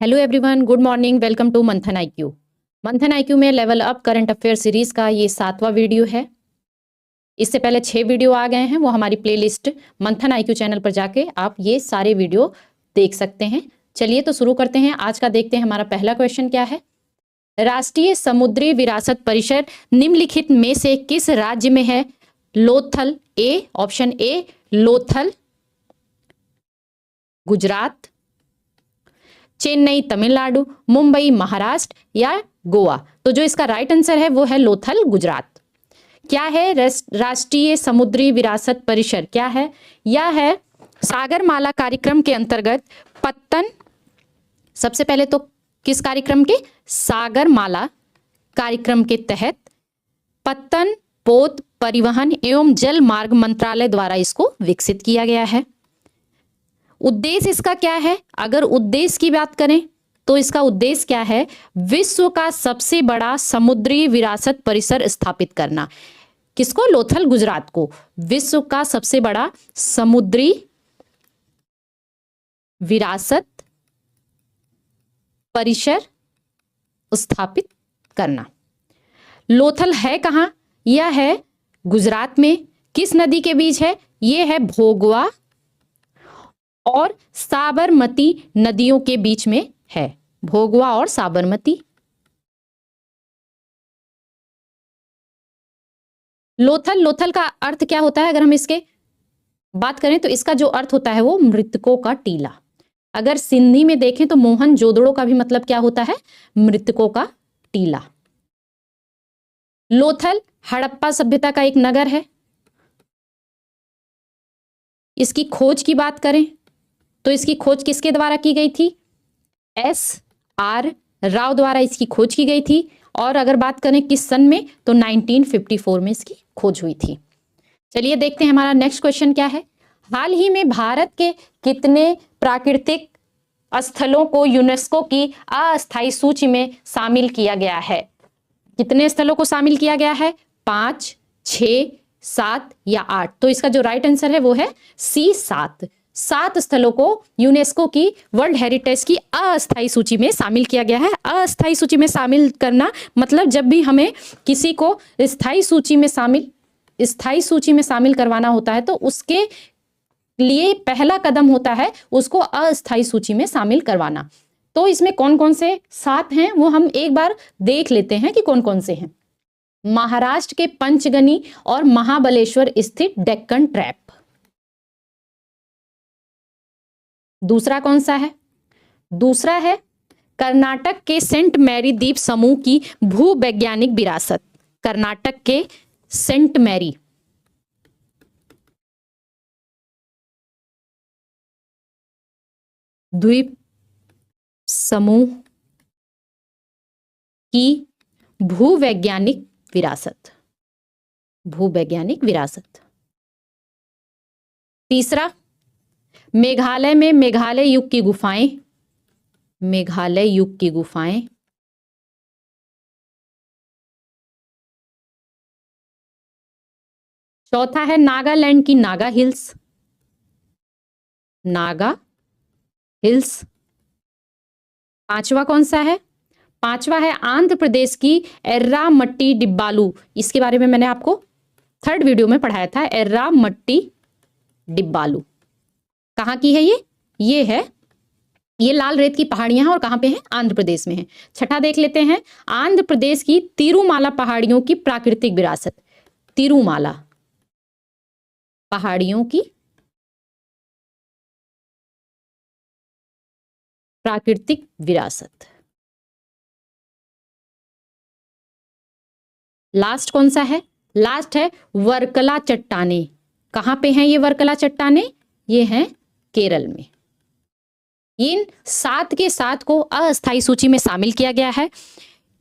Hello everyone, good morning. Welcome to Manthan IQ. Manthan IQ में level up current affair series का ये 7वां video है। इससे पहले 6 वीडियो आ गए हैं, वो हमारी प्लेलिस्ट मंथन आईक्यू चैनल पर जाके आप ये सारे वीडियो देख सकते हैं। चलिए तो शुरू करते हैं। आज का देखते हैं हमारा पहला क्वेश्चन क्या है। राष्ट्रीय समुद्री विरासत परिषद निम्नलिखित में से किस राज्य में है? लोथल ए, ऑप्शन ए लोथल गुजरात, चेन्नई तमिलनाडु, मुंबई महाराष्ट्र या गोवा। तो जो इसका राइट आंसर है वो है लोथल गुजरात। क्या है राष्ट्रीय समुद्री विरासत परिषद? क्या है? यह है सागरमाला कार्यक्रम के अंतर्गत पत्तन। सबसे पहले तो किस कार्यक्रम के? सागरमाला कार्यक्रम के तहत पत्तन पोत परिवहन एवं जल मार्ग मंत्रालय द्वारा इसको विकसित किया गया है। उद्देश्य इसका क्या है? अगर उद्देश्य की बात करें तो इसका उद्देश्य क्या है? विश्व का सबसे बड़ा समुद्री विरासत परिसर स्थापित करना। किसको? लोथल गुजरात को विश्व का सबसे बड़ा समुद्री विरासत परिसर स्थापित करना। लोथल है कहां? यह है गुजरात में। किस नदी के बीच है? यह है भोगवा और साबरमती नदियों के बीच में है। भोगवा और साबरमती। लोथल का अर्थ क्या होता है? अगर हम इसके बात करें तो इसका जो अर्थ होता है वो मृतकों का टीला। अगर सिंधी में देखें तो मोहन जोदड़ो का भी मतलब क्या होता है? मृतकों का टीला। लोथल हड़प्पा सभ्यता का एक नगर है। इसकी खोज की बात करें तो इसकी खोज किसके द्वारा की गई थी? S.R. राव द्वारा इसकी खोज की गई थी। और अगर बात करें किस सन में तो 1954 में इसकी खोज हुई थी। चलिए देखते हैं हमारा नेक्स्ट क्वेश्चन क्या है। हाल ही में भारत के कितने प्राकृतिक स्थलों को यूनेस्को की अस्थायी सूची में शामिल किया गया है? कितने स्थलों को शामिल किया गया है? 5, 6, 7 या 8? तो इसका जो राइट आंसर है वो है C 7। 7 स्थलों को यूनेस्को की वर्ल्ड हेरिटेज की अस्थायी सूची में शामिल किया गया है। अस्थायी सूची में शामिल करना मतलब जब भी हमें किसी को स्थायी सूची में शामिल करवाना होता है तो उसके लिए पहला कदम होता है उसको अस्थायी सूची में शामिल करवाना। तो इसमें कौन कौन से 7 हैं वो हम एक बार देख लेते हैं कि कौन कौन से हैं। महाराष्ट्र के पंचगनी और महाबलेश्वर स्थित डेक्कन ट्रैप। दूसरा कौन सा है? दूसरा है कर्नाटक के सेंट मैरी द्वीप समूह की भूवैज्ञानिक विरासत। कर्नाटक के सेंट मैरी द्वीप समूह की भूवैज्ञानिक विरासत। भूवैज्ञानिक विरासत। तीसरा मेघालय में मेघालय युग की गुफाएं। मेघालय युग की गुफाएं। चौथा है नागालैंड की नागा हिल्स। नागा हिल्स। पांचवा कौन सा है? पांचवा है आंध्र प्रदेश की एर्रामट्टी डिब्बालू। इसके बारे में मैंने आपको 3rd वीडियो में पढ़ाया था। एर्रामट्टी डिब्बालू कहाँ की है? ये है, ये लाल रेत की पहाड़ियां हैं और कहां पे है? आंध्र प्रदेश में है। छठा देख लेते हैं आंध्र प्रदेश की तिरुमाला पहाड़ियों की प्राकृतिक विरासत। तिरुमाला पहाड़ियों की प्राकृतिक विरासत। लास्ट कौन सा है? लास्ट है वर्कला चट्टाने। कहां पे हैं ये वर्कला चट्टाने? ये हैं केरल में। इन 7 के 7 को अस्थायी सूची में शामिल किया गया है।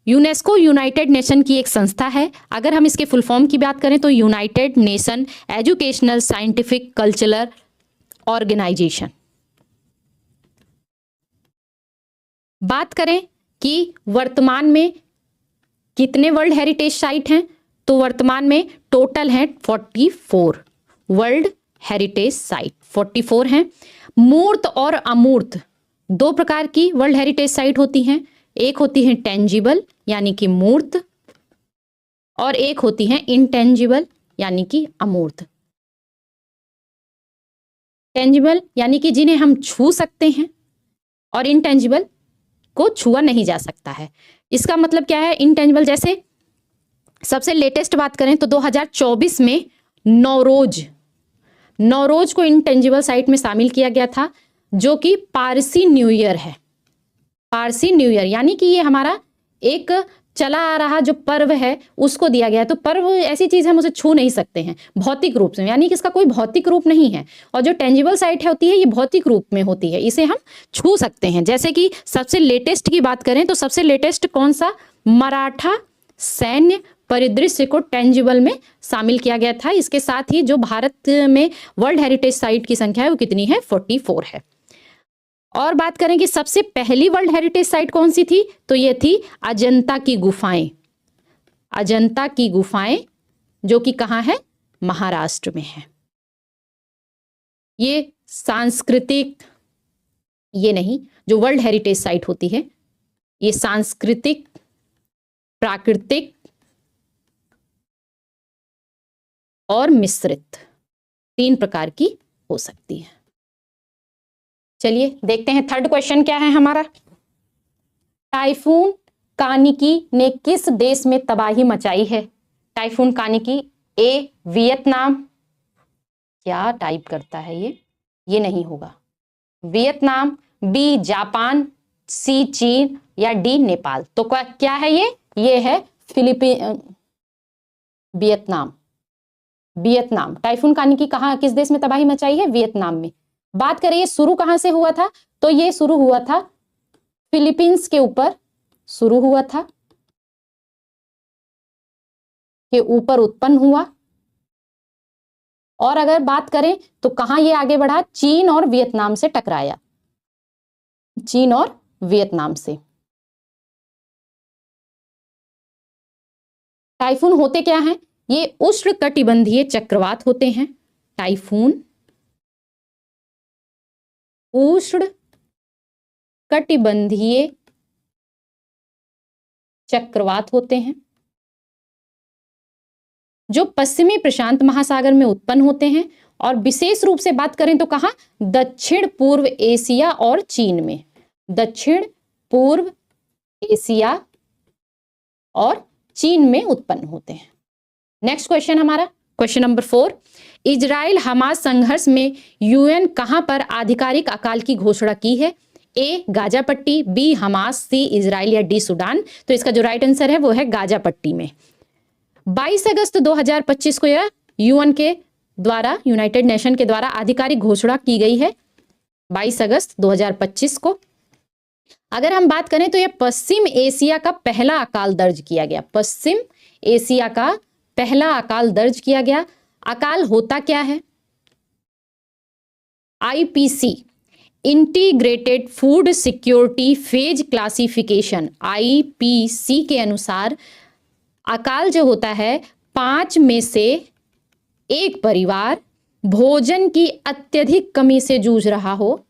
यूनेस्को यूनाइटेड नेशन की एक संस्था है। अगर हम इसके फुल फॉर्म की बात करें तो united nation educational scientific cultural organisation. बात करें कि वर्तमान में कितने वर्ल्ड हेरिटेज साइट हैं तो वर्तमान में टोटल हैं 44 वर्ल्ड हेरिटेज साइट। 44 हैं। मूर्त और अमूर्त दो प्रकार की वर्ल्ड हेरिटेज साइट होती हैं, एक होती है टेंजिबल यानी कि मूर्त, और एक होती है इनटेंजिबल यानी कि अमूर्त। टेंजिबल यानी कि जिन्हें हम छू सकते हैं, और इनटेंजिबल को छुआ नहीं जा सकता है। इसका मतलब क्या है? इनटेंजिबल, जैसे सबसे लेटेस्ट बात करें तो 2024 में नौरोज को इनटेंजिबल साइट में शामिल किया गया था, जो कि पारसी न्यू ईयर है। पारसी न्यू ईयर यानी कि ये हमारा एक चला आ रहा जो पर्व है उसको दिया गया है। तो पर्व ऐसी चीज हम उसे छू नहीं सकते हैं भौतिक रूप से, यानी कि इसका कोई भौतिक रूप नहीं है। और जो टेंजिबल साइट होती है ये भौतिक रूप में होती है, इसे हम छू सकते हैं। जैसे कि सबसे लेटेस्ट की बात करें तो सबसे लेटेस्ट कौन सा? मराठा सैन्य परिदृश्य को टेंजिबल में शामिल किया गया था। इसके साथ ही जो भारत में वर्ल्ड हेरिटेज साइट की संख्या है वो कितनी है? 44 है। और बात करें कि सबसे पहली वर्ल्ड हेरिटेज साइट कौन सी थी, तो ये थी अजंता की गुफाएं। अजंता की गुफाएं जो कि कहाँ है? महाराष्ट्र में है। ये सांस्कृतिक, ये नहीं, जो वर्ल्ड हेरिटेज साइट होती है ये सांस्कृतिक, प्राकृतिक और मिश्रित तीन प्रकार की हो सकती है। चलिए देखते हैं थर्ड क्वेश्चन क्या है हमारा। टाइफून कानिकी ने किस देश में तबाही मचाई है? टाइफून कानिकी, ए वियतनाम, क्या टाइप करता है ये नहीं होगा, वियतनाम, बी जापान, सी चीन, या डी नेपाल। तो क्या है ये है वियतनाम। वियतनाम। टाइफून कानिकी कहाँ, किस देश में तबाही मचाई है? वियतनाम में। बात करें ये शुरू कहां से हुआ था, तो ये शुरू हुआ था फिलीपींस के ऊपर शुरू हुआ था, के ऊपर उत्पन्न हुआ। और अगर बात करें तो कहां ये आगे बढ़ा? चीन और वियतनाम से टकराया, चीन और वियतनाम से। टाइफून होते क्या हैं? ये उष्णकटिबंधीय चक्रवात होते हैं। टाइफून उष्ण कटिबंधीय चक्रवात होते हैं जो पश्चिमी प्रशांत महासागर में उत्पन्न होते हैं। और विशेष रूप से बात करें तो कहां? दक्षिण पूर्व एशिया और चीन में। दक्षिण पूर्व एशिया और चीन में उत्पन्न होते हैं। नेक्स्ट क्वेश्चन हमारा, क्वेश्चन नंबर 4। इजराइल हमास संघर्ष में यूएन कहां पर आधिकारिक अकाल की घोषणा की है? ए गाजा पट्टी, बी हमास, सी इजराइल, या डी सूडान। तो इसका जो राइट आंसर है वो है गाजा पट्टी में। 22 अगस्त 2025 को यह यूएन के द्वारा, यूनाइटेड नेशन के द्वारा आधिकारिक घोषणा की गई है, 22 अगस्त 2025 को। अगर हम बात करें तो यह पश्चिम एशिया का पहला अकाल दर्ज किया गया। पश्चिम एशिया का पहला अकाल दर्ज किया गया। अकाल होता क्या है? IPC, integrated food security phase classification, IPC के अनुसार अकाल जो होता है 5 में से एक परिवार भोजन की अत्यधिक कमी से जूझ रहा हो,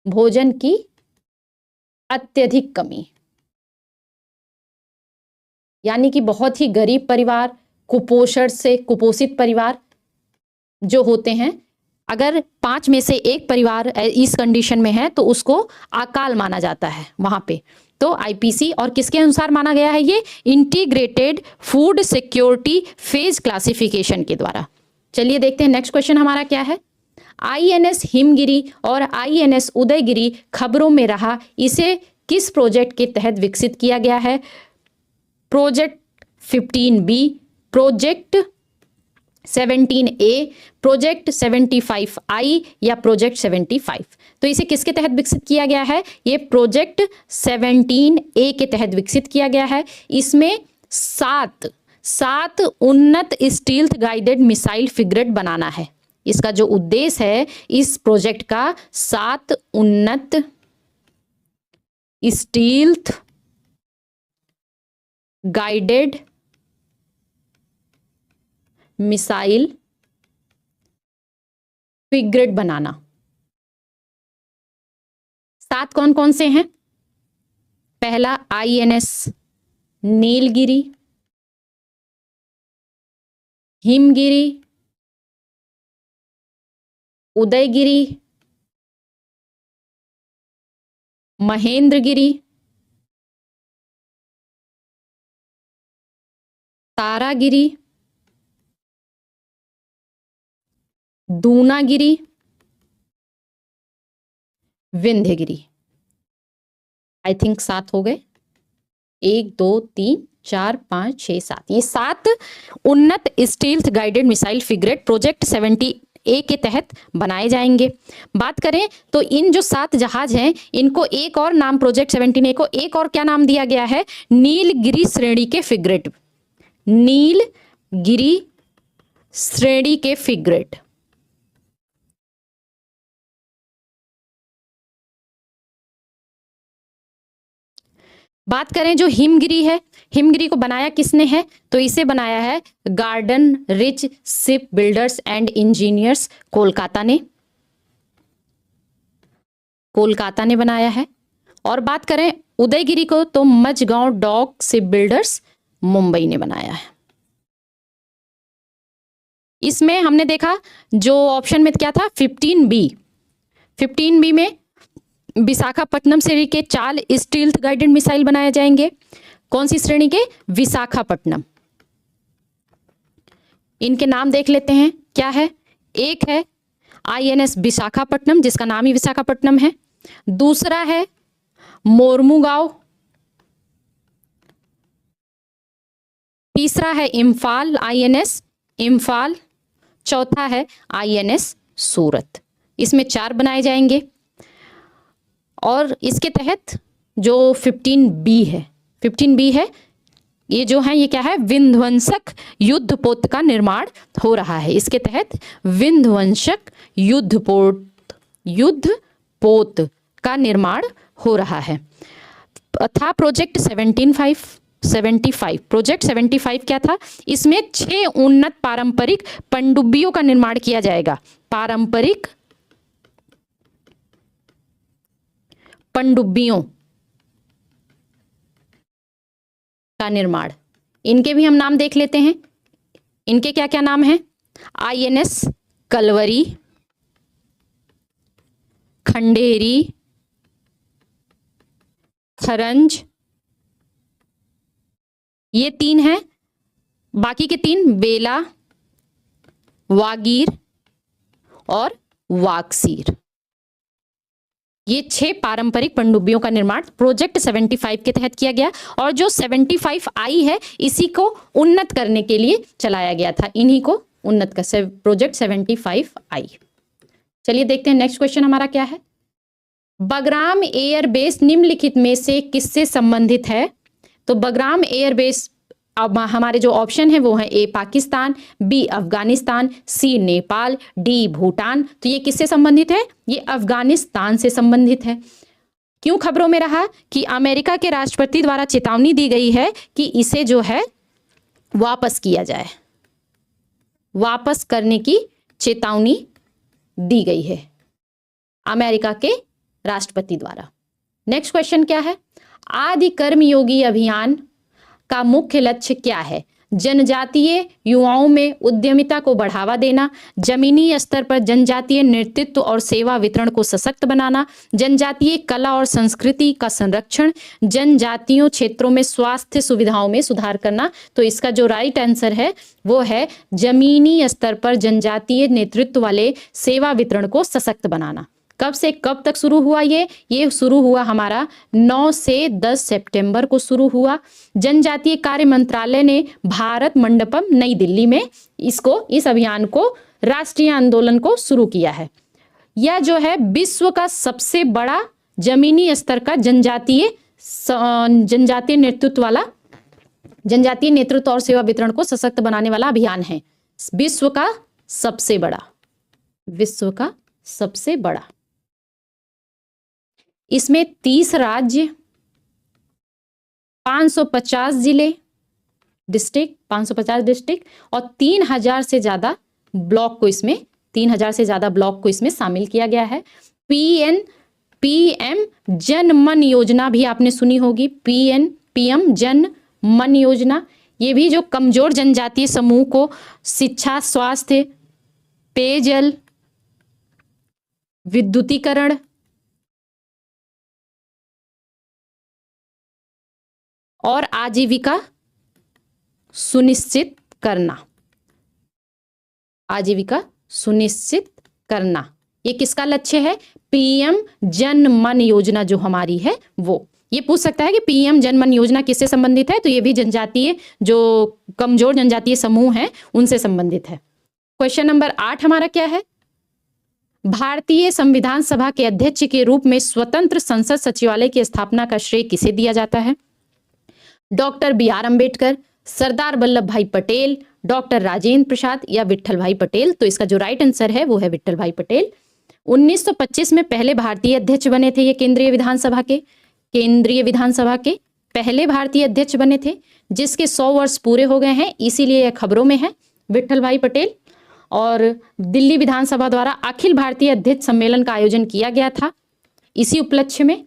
भोजन की अत्यधिक कमी, यानी कि बहुत ही गरीब परिवार, कुपोषण से कुपोषित परिवार जो होते हैं, अगर 5 में से एक परिवार इस कंडीशन में है तो उसको अकाल माना जाता है वहां पे। तो आईपीसी और किसके अनुसार माना गया है? ये integrated food security phase classification के द्वारा। चलिए देखते हैं नेक्स्ट क्वेश्चन हमारा क्या है। आईएनएस हिमगिरी और आईएनएस उदयगिरी खबरों में रहा, इसे किस प्रोजेक्ट के तहत विकसित किया गया है? Project 15B, project 17A, project 75I, या प्रोजेक्ट 75। तो इसे किसके तहत विकसित किया गया है? ये प्रोजेक्ट 17A के तहत विकसित किया गया है। इसमें 7 उन्नत स्टील्थ गाइडेड मिसाइल फ्रिगेट बनाना है। इसका जो उद्देश्य है इस प्रोजेक्ट का, 7 उन्नत स्टील्थ गाइडेड मिसाइल फ्रिगेट बनाना। सात कौन कौन से हैं? पहला INS Nilgiri, Himgiri, Udaygiri, Mahendragiri, Taragiri, Dunagiri, Vindhyagiri. I think 7 हो गए। 1 2 3 4 5 6 7, ये 7 उन्नत stealth guided missile frigate project 70A के तहत बनाए जाएंगे। बात करें तो इन जो 7 जहाज हैं, इनको एक और नाम प्रोजेक्ट 70A को एक और क्या नाम दिया गया है? नीलगिरी श्रेणी के फ्रिगेट। नीलगिरी श्रेणी के फ्रिगेट। बात करें जो हिमगिरी है, हिमगिरी को बनाया किसने है? तो इसे बनाया है garden rich ship builders and engineers, Kolkata ने, कोलकाता ने बनाया है। और बात करें उदयगिरी को तो Mazagon dock ship builders, Mumbai ने बनाया है। इसमें हमने देखा जो ऑप्शन में क्या था 15B, 15B में विशाखापट्टनम श्रेणी के 4 स्टील्थ गाइडेड मिसाइल बनाए जाएंगे। कौन सी श्रेणी के? विशाखापट्टनम। इनके नाम देख लेते हैं क्या है। एक है INS विशाखापट्टनम, जिसका नाम ही विशाखापट्टनम है। दूसरा है मोरमुगांव। तीसरा है इम्फाल, INS इम्फाल। चौथा है INS सूरत। इसमें 4 बनाए जाएंगे। और इसके तहत जो 15B है, 15B है, ये जो है ये क्या है? विध्वंसक युद्धपोत का निर्माण हो रहा है। इसके तहत विध्वंसक युद्धपोत का निर्माण हो रहा है। था प्रोजेक्ट 75 प्रोजेक्ट 75 क्या था? इसमें 6 उन्नत पारंपरिक पनडुब्बियों का निर्माण किया जाएगा। पारंपरिक पनडुब्बियों का निर्माण। इनके भी हम नाम देख लेते हैं। इनके क्या क्या नाम हैं? INS कलवरी, खंडेरी, खरंज, ये 3 हैं। बाकी के 3 बेला, वागीर और वागसीर। ये 6 पारंपरिक पनडुब्बियों का निर्माण प्रोजेक्ट 75 के तहत किया गया। और जो 75I है, इसी को उन्नत करने के लिए चलाया गया था। इन्हीं को उन्नत कर प्रोजेक्ट 75I। चलिए देखते हैं नेक्स्ट क्वेश्चन हमारा क्या है। बगराम एयरबेस निम्नलिखित में से किससे संबंधित है? तो बगराम एयरबेस, अब हमारे जो ऑप्शन है वो है A Pakistan, B Afghanistan, C Nepal, D Bhutan. तो ये किससे संबंधित है? ये अफगानिस्तान से संबंधित है। क्यों खबरों में रहा कि अमेरिका के राष्ट्रपति द्वारा चेतावनी दी गई है कि इसे जो है वापस किया जाए, वापस करने की चेतावनी दी गई है अमेरिका के राष्ट्रपति द्वारा। नेक्स्ट क्वेश्चन क्या है? आदि कर्मयोगी अभियान का मुख्य लक्ष्य क्या है? जनजातीय युवाओं में उद्यमिता को बढ़ावा देना, जमीनी स्तर पर जनजातीय नेतृत्व और सेवा वितरण को सशक्त बनाना, जनजातीय कला और संस्कृति का संरक्षण, जनजातीय क्षेत्रों में स्वास्थ्य सुविधाओं में सुधार करना। तो इसका जो राइट आंसर है वो है जमीनी स्तर पर जनजातीय नेतृत्व वाले सेवा वितरण को सशक्त बनाना। कब से कब तक शुरू हुआ? ये शुरू हुआ हमारा 9 से 10 सितंबर को शुरू हुआ। जनजातीय कार्य मंत्रालय ने भारत मंडपम नई दिल्ली में इस अभियान को, राष्ट्रीय आंदोलन को शुरू किया है। यह जो है विश्व का सबसे बड़ा जमीनी स्तर का जनजातीय नेतृत्व वाला, जनजातीय नेतृत्व और सेवा वितरण को सशक्त बनाने वाला अभियान है। विश्व का सबसे बड़ा। इसमें 30 राज्य, 550 जिले, डिस्ट्रिक्ट, 550 डिस्ट्रिक्ट और 3000 से ज्यादा ब्लॉक को इसमें शामिल किया गया है। पीएम जन मन योजना भी आपने सुनी होगी, पीएम जन मन योजना। ये भी जो कमजोर जनजातीय समूह को शिक्षा, स्वास्थ्य, पेयजल, विद्युतीकरण और आजीविका सुनिश्चित करना, आजीविका सुनिश्चित करना, ये किसका लक्ष्य है? पीएम जन मन योजना जो हमारी है वो। ये पूछ सकता है कि पीएम जन मन योजना किससे संबंधित है, तो ये भी जनजातीय जो कमजोर जनजातीय समूह हैं उनसे संबंधित है। क्वेश्चन नंबर 8 हमारा क्या है? भारतीय संविधान सभा के अध्यक्ष के रूप में स्वतंत्र संसद सचिवालय की स्थापना का श्रेय किसे दिया जाता है? Doctor B R. Ambedkar, Sardar Vallabh Bhai Patel, doctor Rajendra Prasad या विट्ठल भाई पटेल? तो इसका जो राइट आंसर है वो है विट्ठल भाई पटेल। 1925 में पहले भारतीय अध्यक्ष बने थे ये केंद्रीय विधानसभा के पहले भारतीय अध्यक्ष बने थे, जिसके 100 वर्ष पूरे हो गए हैं, इसीलिए यह खबरों में है, विट्ठल भाई पटेल। और दिल्ली विधानसभा द्वारा अखिल भारतीय अध्यक्ष सम्मेलन का आयोजन किया गया था इसी उपलक्ष्य में।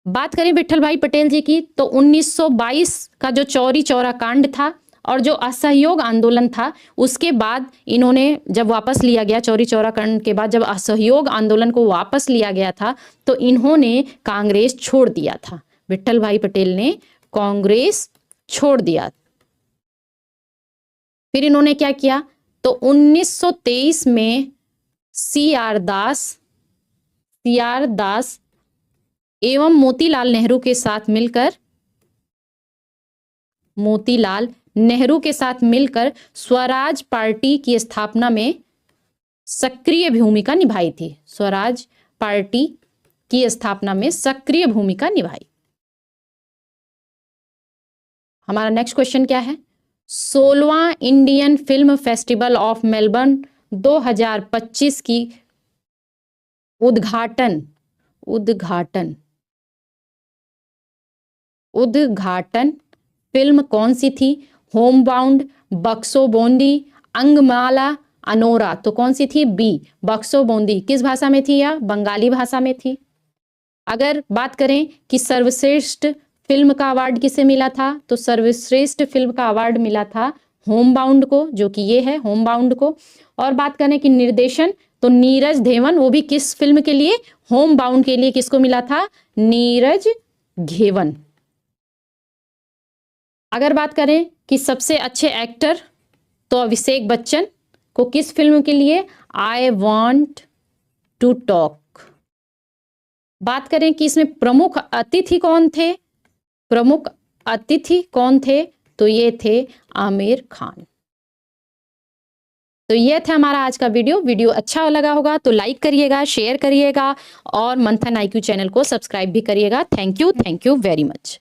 बात करें विट्ठल भाई पटेल जी की, तो 1922 का जो चौरी चौरा कांड था और जो असहयोग आंदोलन था, उसके बाद इन्होंने जब वापस लिया गया, चौरी चौरा कांड के बाद जब असहयोग आंदोलन को वापस लिया गया था, तो इन्होंने कांग्रेस छोड़ दिया था। विट्ठल भाई पटेल ने कांग्रेस छोड़ दिया। फिर इन्होंने क्या किया? तो 1923 में सी.आर. दास एवं मोतीलाल नेहरू के साथ मिलकर स्वराज पार्टी की स्थापना में सक्रिय भूमिका निभाई थी। स्वराज पार्टी की स्थापना में सक्रिय भूमिका निभाई। हमारा नेक्स्ट क्वेश्चन क्या है? 16वां Indian film festival of Melbourne 2025 की उद्घाटन फिल्म कौन सी थी? Homebound, Baksho Bondi, Angammal, Anora? तो कौन सी थी? बी, बक्सो बोंदी। किस भाषा में थी? या बंगाली भाषा में थी। अगर बात करें कि सर्वश्रेष्ठ फिल्म का अवार्ड किसे मिला था, तो सर्वश्रेष्ठ फिल्म का अवार्ड मिला था होमबाउंड को, जो कि ये है होमबाउंड को। और बात करें कि निर्देशन, तो नीरज घेवन, वो भी किस फिल्म के लिए? होमबाउंड के लिए। किसको मिला था? नीरज घेवन। अगर बात करें कि सबसे अच्छे एक्टर, तो अभिषेक बच्चन को किस फिल्म के लिए? I want to talk. बात करें कि इसमें प्रमुख अतिथि कौन थे? तो ये थे आमिर खान। तो ये था हमारा आज का वीडियो अच्छा लगा होगा तो लाइक करिएगा, शेयर करिएगा और मंथन IQ चैनल को सब्सक्राइब भी करिएगा। Thank you very much.